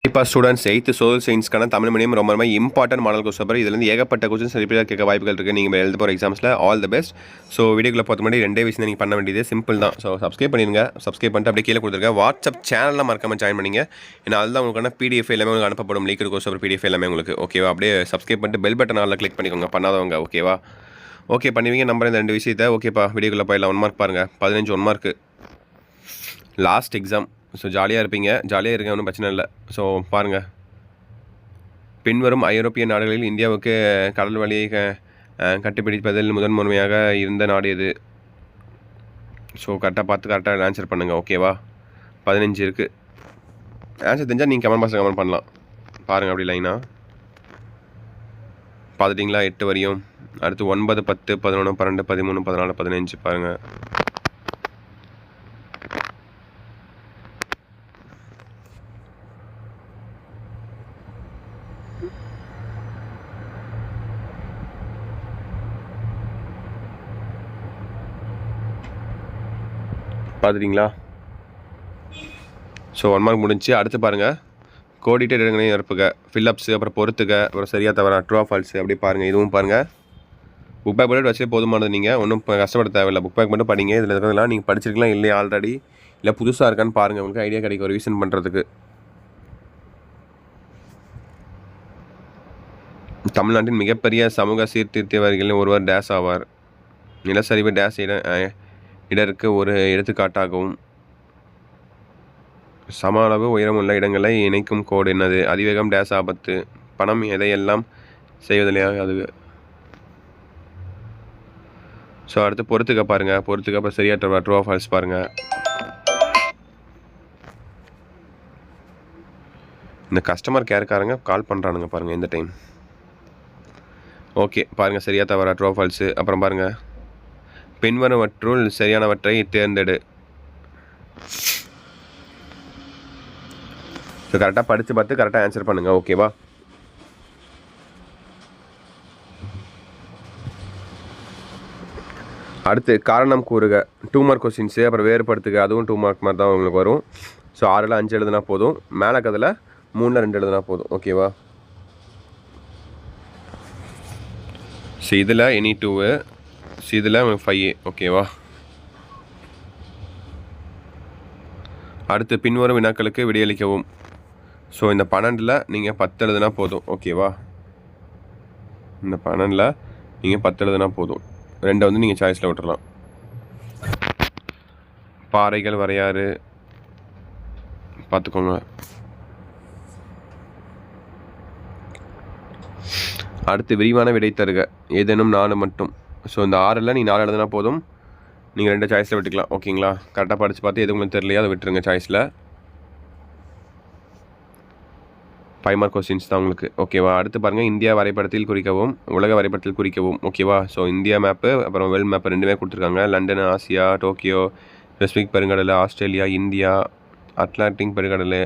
இப்போ students 8th social சயின்ஸ்க்கான Tamil medium ரொம்ப இம்பார்ட்டன்ட் மாடல் கொஸ்டின் பேப்பர். இதுலேருந்து ஏகப்பட்ட கொஸ்டின்ஸ் ரிப்பீட்டாக கேட்க வாய்ப்புகள் இருக்குது. நீங்கள் எழுத போகிற எக்ஸாம்ஸில் ஆல் தி பெஸ்ட். ஸோ வீடியோக்குள்ள பார்த்து முன்னாடி ரெண்டே விஷயம் நீங்கள் பண்ண வேண்டியது சிம்பிள் தான். ஸோ சப்ஸ்கிரைப் பண்ணிடுங்க. சப்ஸ்கிரைப் பண்ணிட்டு அப்படியே கீழே கொடுத்துருக்கேன் வாட்ஸ்அப் சேனலில் மறக்காம ஜாயின் பண்ணிங்க. ஏன்னா அதுதான் உங்களுக்கான PDF எல்லாமே உங்களுக்கு அனுப்பப்படும். லீக்கட் கொஸ்டின் பேப்பர் PDF எல்லாமே உங்களுக்கு ஓகேவா. அப்படியே சப்ஸ்கிரைப் பண்ணிட்டு பெல் பட்டன் ஆளில் கிளிக் பண்ணிக்கோங்க பண்ணாதவங்க ஓகேவா. ஓகே பண்ணுவீங்க நம்பர் இந்த 2 விஷயத்தை. ஓகேப்பா வீடியோக்குள்ளே போயிடலாம். 1 மார்க் பாருங்கள். 15 1 மார்க்கு லாஸ்ட் எக்ஸாம். ஸோ ஜாலியாக இருப்பீங்க, ஜாலியாக இருங்க, ஒன்றும் பிரச்சனை இல்லை. ஸோ பாருங்கள், பின்வரும் ஐரோப்பிய நாடுகளில் இந்தியாவுக்கு கடல் வழியை கட்டுப்பிடிப்பதில் முதன்முறையாக இருந்த நாடு எது? ஸோ கரெக்டாக ஆன்சர் பண்ணுங்கள் ஓகேவா. 15 இருக்குது. ஆன்சர் தெரிஞ்சால் நீங்கள் கமெண்ட் பாக்ஸில் கமெண்ட் பண்ணலாம். பாருங்கள் அப்படி லைனாக பார்த்துட்டிங்களா 8 வரையும். அடுத்து 9 10 11 12 13 14 15 பாருங்கள். பார்த்துட்டிங்களா. ஸோ 1 மார்க் முடிஞ்சு. அடுத்து பாருங்கள், கோடிட்ட இடங்களையும் நிரப்புக, ஃபில்லப்ஸு, அப்புறம் பொறுத்துக்க, அப்புறம் சரியாக தவிர ட்ரூ ஃபால்ஸு அப்படி பாருங்கள். இதுவும் பாருங்கள். புக் பேக் மட்டும் வச்சே போதுமானது. நீங்கள் ஒன்றும் கஷ்டப்பட தேவையில்லை. புக் பேக் மட்டும் படிங்க. இதில் இருக்கிறதெல்லாம் நீங்கள் படிச்சிருக்கலாம் இல்லையா ஆல்ரெடி, இல்லை புதுசாக இருக்கான்னு பாருங்கள். உங்களுக்கு ஐடியா கிடைக்கும் ரிவிஷன் பண்ணுறதுக்கு. தமிழ்நாட்டின் மிகப்பெரிய சமூக சீர்திருத்தவாதிகளில் ஒருவர் டேஸ் ஆவார். நிலச்சரிவு டேஸ் இடருக்கு ஒரு எடுத்துக்காட்டாகவும். சம அளவு உயரமுள்ள இடங்களை இணைக்கும் கோடு என்னது? அதிவேகம் டேஸ் ஆபத்து. பணம் எதையெல்லாம் செய்வதில்லையா அது. ஸோ அடுத்து பொறுத்துக்க பாருங்கள். பொறுத்துக்க அப்புறம் சரியாக ட்ரூ ஃபால்ஸ் பாருங்கள். இந்த கஸ்டமர் கேருக்காரங்க கால் பண்ணுறானுங்க பாருங்கள் இந்த டைம். ஓகே பாருங்கள், சரியாக தவிர ட்ரூ ஃபால்ஸு. அப்புறம் பாருங்கள், பின்வருவற்றுள் சரியானவற்றை தேர்ந்தெடு. ஸோ கரெக்டாக படித்து பார்த்து கரெக்டாக ஆன்சர் பண்ணுங்கள் ஓகேவா. அடுத்து காரணம் கூறுக, 2 மார்க் கொஸ்டின்ஸு. அப்புறம் வேறுபடுத்துக, அதுவும் 2 மார்க் மாதிரி தான் உங்களுக்கு வரும். ஸோ 6ல் 5 எழுதுனா போதும். மேலே கதில் 3ல் 2 எழுதுனா போதும் ஓகேவா. ஸோ இதில் எனி 2, இதில் 5 ஓகேவா. அடுத்து பின்வரும் வினாக்களுக்கு விடையளிக்கவும். ஸோ இந்த 12ல் நீங்கள் 10 எழுதுனா போதும் ஓகேவா. இந்த 12ல் நீங்கள் 10 எழுதுனா போதும். 2 வந்து நீங்கள் சாய்ஸில் விட்டுறலாம். பாறைகள் வரையாறு பார்த்துக்கோங்க. அடுத்து விரிவான விடை தருக, ஏதேனும் 4 மட்டும். ஸோ இந்த 6ல் நீ 4 எழுதுனா போதும். நீங்கள் 2 சாய்ஸில் விட்டுக்கலாம் ஓகேங்களா. கரெக்டாக படித்து பார்த்து எது உங்களுக்கு தெரியலையா அதை விட்டுருங்க சாய்ஸில். 5 மார்க் கொஸ்டின்ஸ் தான் உங்களுக்கு ஓகேவா. அடுத்து பாருங்கள், இந்தியா வரைபடத்தில் குறிக்கவும், உலக வரைபடத்தில் குறிக்கவும் ஓகேவா. ஸோ இந்தியா மேப்பு அப்புறம் வேர்ல்டு மேப்பு ரெண்டுமே கொடுத்துருக்காங்க. லண்டன், ஆசியா, டோக்கியோ, பசிபிக் பெருங்கடல், ஆஸ்திரேலியா, இந்தியா, அட்லாண்டிக் பெருங்கடல்,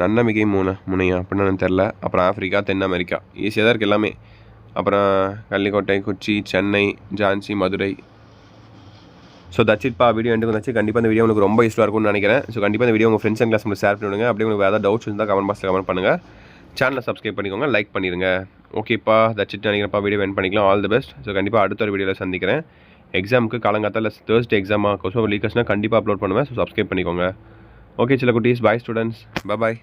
நன்னமிகை முனையா அப்படின்னு தெரில. அப்புறம் ஆஃப்ரிக்கா, தென் அமெரிக்கா. ஈஸியாக தான் இருக்குது எல்லாமே. அப்புறம் கள்ளிக்கோட்டை, கொச்சி, சென்னை, ஜான்சி, மதுரை. ஸோ தட்சிட்பா வீடியோ எண்டு வந்தாச்சு. கண்டிப்பாக இந்த வீடியோ உங்களுக்கு ரொம்ப யூஸ்ஃபுல்லாக இருக்கும்னு நினைக்கிறேன். ஸோ கண்டிப்பாக இந்த வீடியோ உங்கள் ஃப்ரெண்ட்ஸ் அண்ட் கிளாஸ் உங்களுக்கு ஷேர் பண்ணிவிடுங்க. அப்படியே உங்களுக்கு ஏதாவது டவுட்ஸ் இருந்தால் கமெண்ட் பாக்ஸில் கமெண்ட் பண்ணுங்கள். சேனலை சப்ஸ்கிரைப் பண்ணிக்கோங்க, லைக் பண்ணிடுங்க ஓகேப்பா. தட்சிட் நினைக்கிறப்பா வீடியோ எண்ட் பண்ணிக்கலாம். All the best. ஸோ கண்டிப்பாக அடுத்த ஒரு வீடியோவில் சந்திக்கிறேன். எக்ஸாமுக்கு காலங்காத்தால் Thursday எக்ஸாமாக கொஸ்டின் லீக்கர்ஸ்னால் கண்டிப்பாக அப்லோட் பண்ணுவேன். ஸோ சப்ஸ்கிரைப் பண்ணிக்கோங்க. ஓகே சில குட்டீஸ், பாய் ஸ்டூடெண்ட்ஸ், பாய்.